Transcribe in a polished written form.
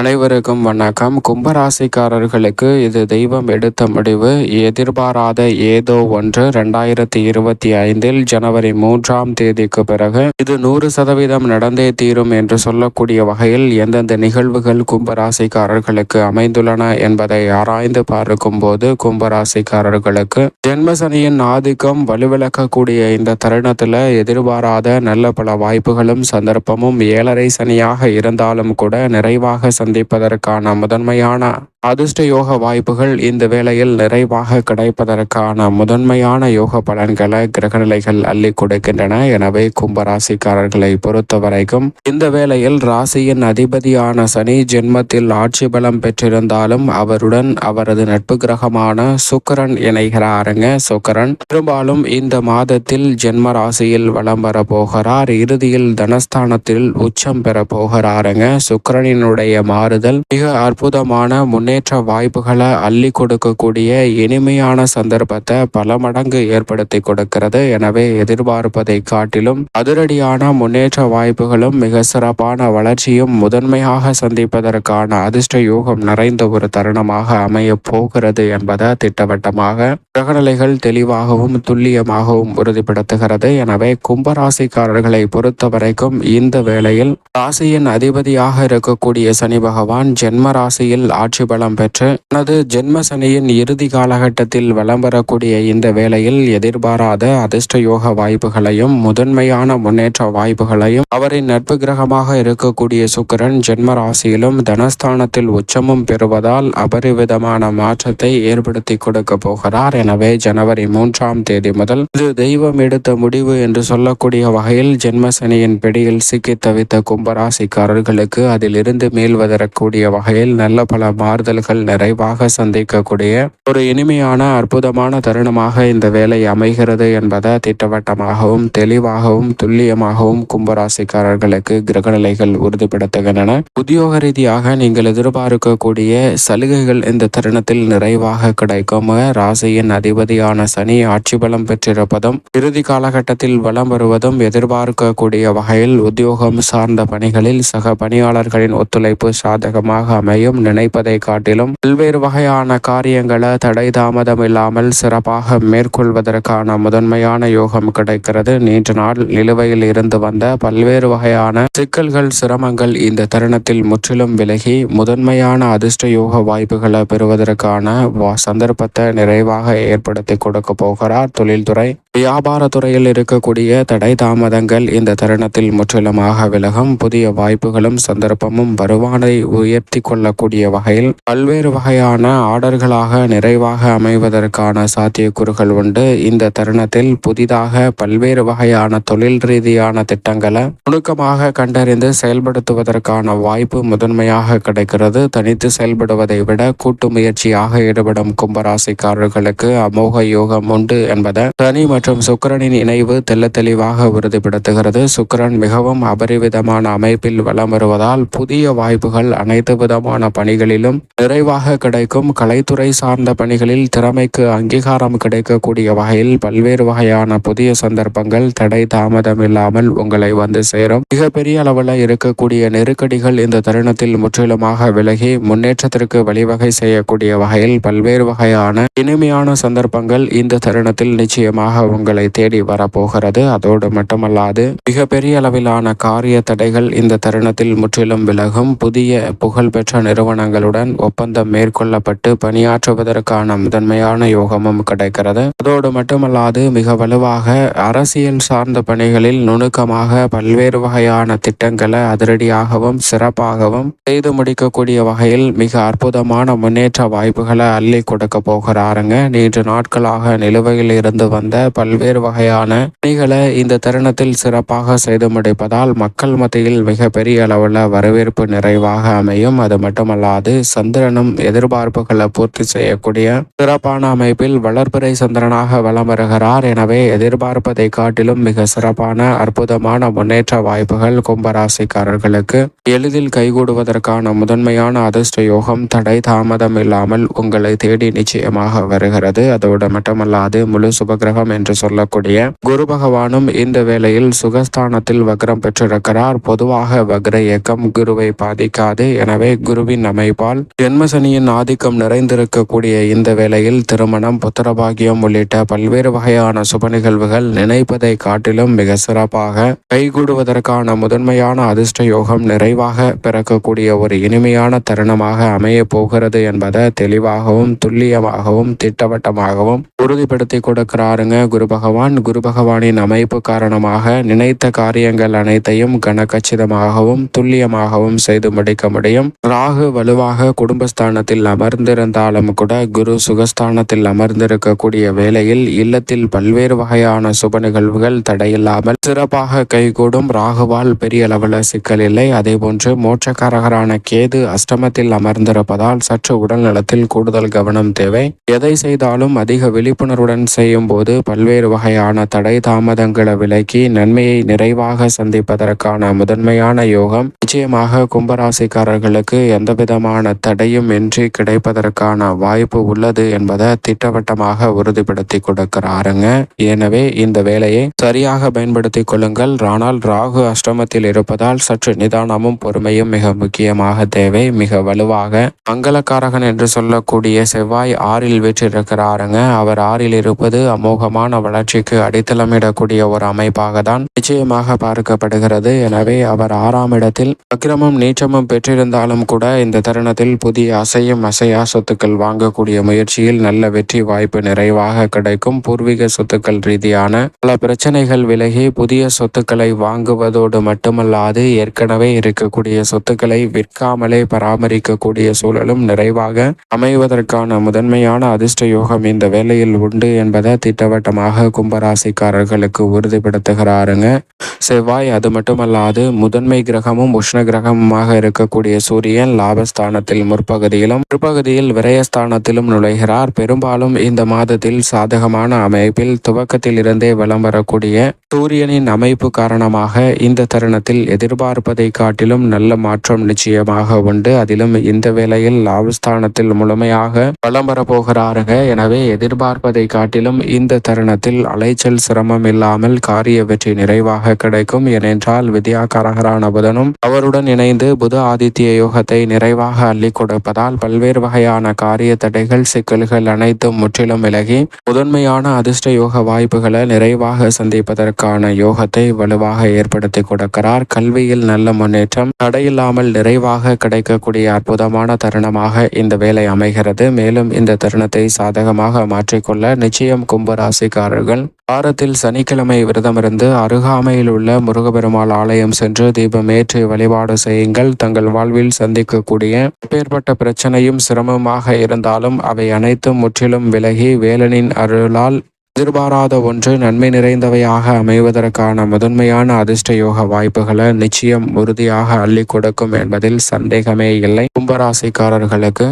அனைவருக்கும் வணக்கம். கும்பராசிக்காரர்களுக்கு இது தெய்வம் எடுத்த முடிவு. எதிர்பாராத ஏதோ ஒன்று 2025 ஜனவரி 3ஆம் தேதிக்கு பிறகு இது 100% நடந்தே தீரும் என்று சொல்லக்கூடிய வகையில் எந்தெந்த நிகழ்வுகள் கும்பராசிக்காரர்களுக்கு அமைந்துள்ளன என்பதை ஆராய்ந்து பார்க்கும் போது, கும்பராசிக்காரர்களுக்கு ஜென்மசனியின் ஆதிக்கம் வலுவிழக்கக்கூடிய இந்த தருணத்தில் எதிர்பாராத நல்ல பல வாய்ப்புகளும் சந்தர்ப்பமும் 7.5 சனியாக இருந்தாலும் கூட நிறைவாக சந்திப்பதற்கான முதன்மையான அதிர்ஷ்ட யோக வாய்ப்புகள் இந்த வேளையில் நிறைவாக கிடைப்பதற்கான முதன்மையான யோக பலன்களை கிரகநிலைகள் அள்ளி கொடுக்கின்றன. எனவே கும்பராசிக்காரர்களை பொறுத்தவரைக்கும் இந்த வேளையில் ராசியின் அதிபதியான சனி ஜென்மத்தில் ஆட்சி பலம் பெற்றிருந்தாலும் அவருடன் அவரது நட்பு கிரகமான சுக்கிரன் இணைகிறாருங்க. சுக்கிரன் பெரும்பாலும் இந்த மாதத்தில் ஜென்ம ராசியில் வலம் வர போகிறார். இறுதியில் தனஸ்தானத்தில் உச்சம் பெற போகிறாருங்க. சுக்கிரனினுடைய மாறுதல் மிக அற்புதமான முன்னேற்ற வாய்ப்புகளை அள்ளி கொடுக்கக்கூடிய இனிமையான சந்தர்ப்பத்தை பல மடங்கு ஏற்படுத்தி கொடுக்கிறது. எனவே எதிர்பார்ப்பதை காட்டிலும் அதிரடியான முன்னேற்ற வாய்ப்புகளும் மிக சிறப்பான வளர்ச்சியும் முதன்மையாக சந்திப்பதற்கான அதிர்ஷ்ட யோகம் நிறைந்த ஒரு தருணமாக அமைய போகிறது என்பதை திட்டவட்டமாக கிரகநிலைகள் தெளிவாகவும் துல்லியமாகவும் உறுதிப்படுத்துகிறது. எனவே கும்பராசிக்காரர்களை பொறுத்தவரைக்கும் இந்த வேளையில் ராசியின் அதிபதியாக இருக்கக்கூடிய சனி பகவான் ஜென்ம ராசியில் ஆட்சி பலம் பெற்று தனது ஜென்ம சனியின் இறுதி காலகட்டத்தில் வலம் வரக்கூடிய இந்த வேளையில் எதிர்பாராத அதிர்ஷ்ட யோக வாய்ப்புகளையும் முதன்மையான முன்னேற்ற வாய்ப்புகளையும் அவரின் நட்பு கிரகமாக இருக்கக்கூடிய சுக்கிரன் ஜென்ம ராசியிலும் தனஸ்தானத்தில் உச்சமும் பெறுவதால் அபரிவிதமான மாற்றத்தை ஏற்படுத்தி கொடுக்க போகிறார். எனவே ஜனவரி 3ஆம் தேதி முதல் இது தெய்வம் எடுத்த முடிவு என்று சொல்லக்கூடிய வகையில் ஜென்ம சனியின் பிடியில் சிக்கி தவித்த கும்பராசிக்காரர்களுக்கு அதிலிருந்து மீள்வதற்கூடிய வகையில் நல்ல பல மாறுதல்கள் நிறைவாக சந்திக்கக்கூடிய ஒரு இனிமையான அற்புதமான தருணமாக இந்த வேலை அமைகிறது என்பதை திட்டவட்டமாகவும் தெளிவாகவும் துல்லியமாகவும் கும்பராசிக்காரர்களுக்கு கிரகநிலைகள் உறுதிப்படுத்துகின்றன. உத்தியோக ரீதியாக நீங்கள் எதிர்பார்க்கக்கூடிய சலுகைகள் இந்த தருணத்தில் நிறைவாக கிடைக்கும். ராசியின் அதிபதியான சனி ஆட்சி பலம் பெற்றிருப்பதும் இறுதி காலகட்டத்தில் வலம் வருவதும் எதிர்பார்க்கக்கூடிய வகையில் உத்தியோகம் சார்ந்த பணிகளில் சக பணியாளர்களின் ஒத்துழைப்பு சாதகமாக அமையும். நினைப்பதை காட்டிலும் பல்வேறு வகையான காரியங்களை தடை தாமதம் இல்லாமல் சிறப்பாக மேற்கொள்வதற்கான முதன்மையான யோகம் கிடைக்கிறது. நீண்ட நாள் நிலுவையில் இருந்து வந்த பல்வேறு வகையான சிக்கல்கள் சிரமங்கள் இந்த தருணத்தில் முற்றிலும் விலகி முதன்மையான அதிர்ஷ்ட யோக வாய்ப்புகளை பெறுவதற்கான சந்தர்ப்பத்தை நிறைவாக ஏற்படுத்தி கொடுக்க போகிறார். தொழில்துறை வியாபாரத்துறையில் இருக்கக்கூடிய தடை தாமதங்கள் இந்த தருணத்தில் முற்றிலுமாக விலகும். புதிய வாய்ப்புகளும் சந்தர்ப்பமும் வருவானை உயர்த்தி கொள்ளக்கூடிய வகையில் பல்வேறு வகையான ஆர்டர்களாக நிறைவாக அமைவதற்கான சாத்தியக்கூறுகள் உண்டு. இந்த தருணத்தில் புதிதாக பல்வேறு வகையான தொழில் ரீதியான திட்டங்களை நுணுக்கமாக கண்டறிந்து செயல்படுத்துவதற்கான வாய்ப்பு முதன்மையாக கிடைக்கிறது. தனித்து செயல்படுவதை விட கூட்டு முயற்சியாக ஈடுபடும் கும்பராசிக்காரர்களுக்கு அமோக யோகம் உண்டு என்பதை சனி மற்றும் சுக்கிரனின் இணைவு தெல்ல தெளிவாக உறுதிப்படுத்துகிறது. சுக்கிரன் மிகவும் அபரிவிதமான அமைப்பில் வலம் வருவதால் புதிய வாய்ப்புகள் அனைத்து விதமான பணிகளிலும் நிறைவாக கிடைக்கும். கலைத்துறை சார்ந்த பணிகளில் திறமைக்கு அங்கீகாரம் கிடைக்கக்கூடிய வகையில் பல்வேறு வகையான புதிய சந்தர்ப்பங்கள் தடை தாமதம் இல்லாமல் உங்களை வந்து சேரும். மிகப்பெரிய அளவில் இருக்கக்கூடிய நெருக்கடிகள் இந்த தருணத்தில் முற்றிலுமாக விலகி முன்னேற்றத்திற்கு வழிவகை செய்யக்கூடிய வகையில் பல்வேறு வகையான இனிமையான சந்தர்ப்பங்கள் இந்த தருணத்தில் நிச்சயமாக உங்களை தேடி வரப்போகிறது. அதோடு மட்டுமல்லாது மிகப்பெரிய அளவிலான காரிய தடைகள் இந்த தருணத்தில் முற்றிலும் விலகும். புதிய புகழ்பெற்ற நிறுவனங்களுடன் ஒப்பந்தம் மேற்கொள்ளப்பட்டு பணியாற்றுவதற்கான முதன்மையான யோகமும் கிடைக்கிறது. அதோடு மட்டுமல்லாது மிக வலுவாக அரசியல் சார்ந்த பணிகளில் நுணுக்கமாக பல்வேறு வகையான திட்டங்களை அதிரடியாகவும் சிறப்பாகவும் செய்து முடிக்கக்கூடிய வகையில் மிக அற்புதமான முன்னேற்ற வாய்ப்புகளை அள்ளி கொடுக்க போகிறாருங்க. நீண்ட நாட்களாக நிலுவையில் இருந்து வந்த பல்வேறு வகையான பணிகளை இந்த தருணத்தில் சிறப்பாக செய்து முடிப்பதால் மக்கள் மத்தியில் மிகப்பெரிய அளவில் வரவேற்பு நிறைவாக அமையும். அது மட்டுமல்லாது சந்திரனும் எதிர்பார்ப்புகளை பூர்த்தி செய்யக்கூடிய சிறப்பான அமைப்பில் வளர்பிறை சந்திரனாக வலம் வருகிறார். எனவே எதிர்பார்ப்பதை காட்டிலும் மிக சிறப்பான அற்புதமான முன்னேற்ற வாய்ப்புகள் கும்பராசிக்காரர்களுக்கு எளிதில் கைகூடுவதற்கான முதன்மையான அதிர்ஷ்ட யோகம் தடை தாமதம் இல்லாமல் உங்களை தேடி நிச்சயமாக வருகிறது. அதோடு மட்டுமல்லாது முழு சுபகிரகம் என்ற என்று சொல்லக்கூடிய குரு பகவானும் இந்த வேளையில் சுகஸ்தானத்தில் வக்ரம் பெற்றிருக்கிறார். பொதுவாக வக்ர இயக்கம் குருவை பாதிக்காது. எனவே குருவின் அமைப்பால் ஜென்மசனியின் ஆதிக்கம் நிறைந்திருக்கக்கூடிய இந்த வேளையில் திருமணம், புத்திரபாகியம் உள்ளிட்ட பல்வேறு வகையான சுப நிகழ்வுகள் நினைப்பதை காட்டிலும் மிக சிறப்பாக கைகூடுவதற்கான முதன்மையான அதிர்ஷ்ட யோகம் நிறைவாக பிறக்கக்கூடிய ஒரு இனிமையான தருணமாக அமைய போகிறது என்பதை தெளிவாகவும் துல்லியமாகவும் திட்டவட்டமாகவும் உறுதிப்படுத்தி கொடுக்கிறாருங்க குரு பகவான். குரு பகவானின் அமைப்பு காரணமாக நினைத்த காரியங்கள் அனைத்தையும் கனகச்சிதமாகவும் துல்லியமாகவும் செய்து முடிக்க முடியும். ராகு வலுவாக குடும்பஸ்தானத்தில் அமர்ந்திருந்தாலும் கூட குரு சுகஸ்தானத்தில் அமர்ந்திருக்கக்கூடிய வேளையில் இல்லத்தில் பல்வேறு வகையான சுப நிகழ்வுகள் தடையில்லாமல் சிறப்பாக கைகூடும். ராகுவால் பெரிய அளவில் சிக்கல் இல்லை. அதே போன்று மோட்சக்காரகரான கேது அஷ்டமத்தில் அமர்ந்திருப்பதால் சற்று உடல் நலத்தில் கூடுதல் கவனம் தேவை. எதை செய்தாலும் அதிக விழிப்புணர்வுடன் செய்யும் போது பல்வேறு வகையான தடை தாமதங்களை விலக்கி நன்மையை நிறைவாக சந்திப்பதற்கான முதன்மையான யோகம் நிச்சயமாக கும்பராசிக்காரர்களுக்கு எந்தவிதமான தடையும் இன்றி கிடைப்பதற்கான வாய்ப்பு உள்ளது என்பதை திட்டவட்டமாக உறுதிப்படுத்தி கொடுக்கிறாருங்க. எனவே இந்த வேலையை சரியாக பயன்படுத்தி கொள்ளுங்கள். ஆனால் ராகு அஷ்டமத்தில் இருப்பதால் சற்று நிதானமும் பொறுமையும் மிக முக்கியமாக தேவை. மிக வலுவாக மங்களக்காரகன் என்று சொல்லக்கூடிய செவ்வாய் 6ல் வீற்றிருக்கிறாருங்க. அவர் 6ல் இருப்பது அமோகமான வளர்ச்சிக்கு அடித்தளமிடக்கூடிய ஒரு அமைப்பாக தான் நிச்சயமாக பார்க்கப்படுகிறது. எனவே அவர் 6ஆம் இடத்தில் அக்கிரமம் நீச்சமும் பெற்றிருந்தாலும் கூட இந்த தருணத்தில் புதிய அசையும் அசையா சொத்துக்கள் வாங்கக்கூடிய முயற்சியில் நல்ல வெற்றி வாய்ப்பு நிறைவாக கிடைக்கும். பூர்வீக சொத்துக்கள் ரீதியான பல பிரச்சனைகள் விலகி புதிய சொத்துக்களை வாங்குவதோடு மட்டுமல்லாது ஏற்கனவே இருக்கக்கூடிய சொத்துக்களை விற்காமலே பராமரிக்கக்கூடிய சூழலும் நிறைவாக அமைவதற்கான முதன்மையான அதிர்ஷ்ட யோகம் இந்த வேளையில் உண்டு என்பதை திட்டவட்டமாக கும்பராசிக்காரர்களுக்கு உறுதிப்படுத்துகிறாருங்க செவ்வாய். அது மட்டுமல்லாது முதன்மை கிரகமும் உஷ்ண கிரகமுமாக இருக்கக்கூடிய சூரியன் லாபஸ்தானத்தில் முற்பகுதியிலும் பிற்பகுதியில் விரயஸ்தானத்திலும் நுழைகிறார். பெரும்பாலும் இந்த மாதத்தில் சாதகமான அமைப்பில் துவக்கத்தில் இருந்தே வலம் வரக்கூடிய சூரியனின் அமைப்பு காரணமாக இந்த தருணத்தில் எதிர்பார்ப்பதை காட்டிலும் நல்ல மாற்றம் நிச்சயமாக உண்டு. அதிலும் இந்த வேளையில் லாபஸ்தானத்தில் முழுமையாக வலம் வரப்போகிறாருங்க. எனவே எதிர்பார்ப்பதை காட்டிலும் இந்த தருணத்தில் அலைச்சல் சிரமம் இல்லாமல் காரிய வெற்றி நிறைவாக கிடைக்கும். ஏனென்றால் வித்யாகாரகரான புதனும் அவருடன் இணைந்து புத ஆதித்ய யோகத்தை நிறைவாக அள்ளி கொடுப்பதால் பல்வேறு வகையான காரிய தடைகள் சிக்கல்கள் அனைத்தும் முற்றிலும் விலகி முதன்மையான அதிர்ஷ்ட யோக வாய்ப்புகளை நிறைவாக சந்திப்பதற்கான யோகத்தை வலுவாக ஏற்படுத்தி கொடுக்கிறார். கல்வியில் நல்ல முன்னேற்றம் தடையில்லாமல் நிறைவாக கிடைக்கக்கூடிய அற்புதமான தருணமாக இந்த வேலை அமைகிறது. மேலும் இந்த தருணத்தை சாதகமாக மாற்றிக்கொள்ள நிச்சயம் கும்பராசிக்காரர்கள் வாரத்தில் சனிக்கிழமை விரதமிருந்து அருகாமையில் உள்ள முருகப்பெருமாள் ஆலயம் சென்று தீபம் ஏற்றி வழிபாடு செய்யுங்கள். தங்கள் வாழ்வில் சந்திக்கக்கூடிய எப்பேற்பட்ட பிரச்சனையும் சிரமமாக இருந்தாலும் அவை அனைத்தும் முற்றிலும் விலகி வேலனின் அருளால் எதிர்பாராத ஒன்று நன்மை நிறைந்தவையாக அமைவதற்கான முதன்மையான அதிர்ஷ்ட யோக வாய்ப்புகளை நிச்சயம் உறுதியாக அள்ளி கொடுக்கும் என்பதில் சந்தேகமே இல்லை. கும்பராசிக்காரர்களுக்கு